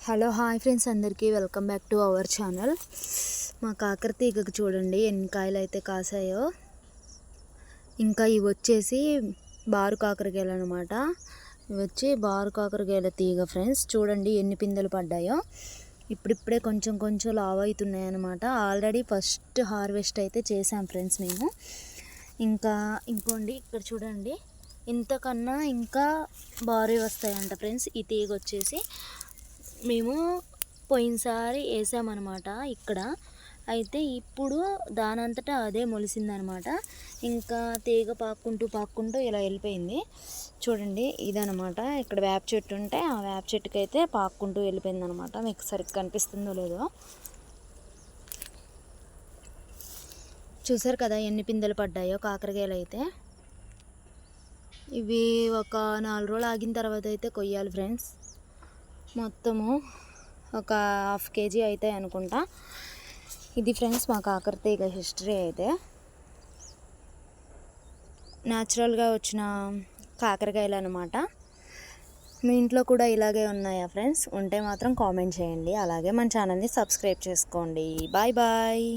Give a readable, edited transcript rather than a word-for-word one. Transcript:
Hello hi friends, అందరికీ welcome back to our channel. మా కాకర తీగకు చూడండి ఎన్ని కాయలు అయితే కాసాయో. ఇంకా ఇవి వచ్చేసి బారు కాకరకాయలు అనమాట. ఇవి వచ్చి బారు కాకరకాయల తీగ ఫ్రెండ్స్. చూడండి ఎన్ని పిందెలు పడ్డాయో. ఇప్పుడిప్పుడే కొంచెం కొంచెం లావ్ అవుతున్నాయి అనమాట. ఆల్రెడీ ఫస్ట్ హార్వెస్ట్ అయితే చేసాం ఫ్రెండ్స్ మేము. ఇంకా ఇంకోండి ఇక్కడ చూడండి, ఇంతకన్నా ఇంకా భారీ వస్తాయంట ఫ్రెండ్స్. ఈ తీగ వచ్చేసి మేము పోయినసారి వేసామన్నమాట ఇక్కడ. అయితే ఇప్పుడు దానంతటా అదే మొలిసిందనమాట. ఇంకా తీగ పాక్కుంటూ ఇలా వెళ్ళిపోయింది. చూడండి ఇదనమాట. ఇక్కడ వేప చెట్టు ఉంటే ఆ వేప చెట్టుకి అయితే పాక్కుంటూ వెళ్ళిపోయింది అనమాట. మీకు సరిగ్గా కనిపిస్తుందో లేదో. చూసారు కదా ఎన్ని పిందెలు పడ్డాయో కాకరకాయలు అయితే. ఇవి ఒక 4 రోజులు ఆగిన తర్వాత అయితే కొయ్యాలి ఫ్రెండ్స్. మొత్తము ఒక 1/2 kg అవుతాయి అనుకుంటా. ఇది ఫ్రెండ్స్ మా కాకర తీగ హిస్టరీ అయితే. న్యాచురల్గా వచ్చిన కాకరకాయలు అనమాట. మీ ఇంట్లో కూడా ఇలాగే ఉన్నాయా ఫ్రెండ్స్? ఉంటే మాత్రం కామెంట్ చేయండి. అలాగే మన ఛానల్ని సబ్స్క్రైబ్ చేసుకోండి. Bye bye.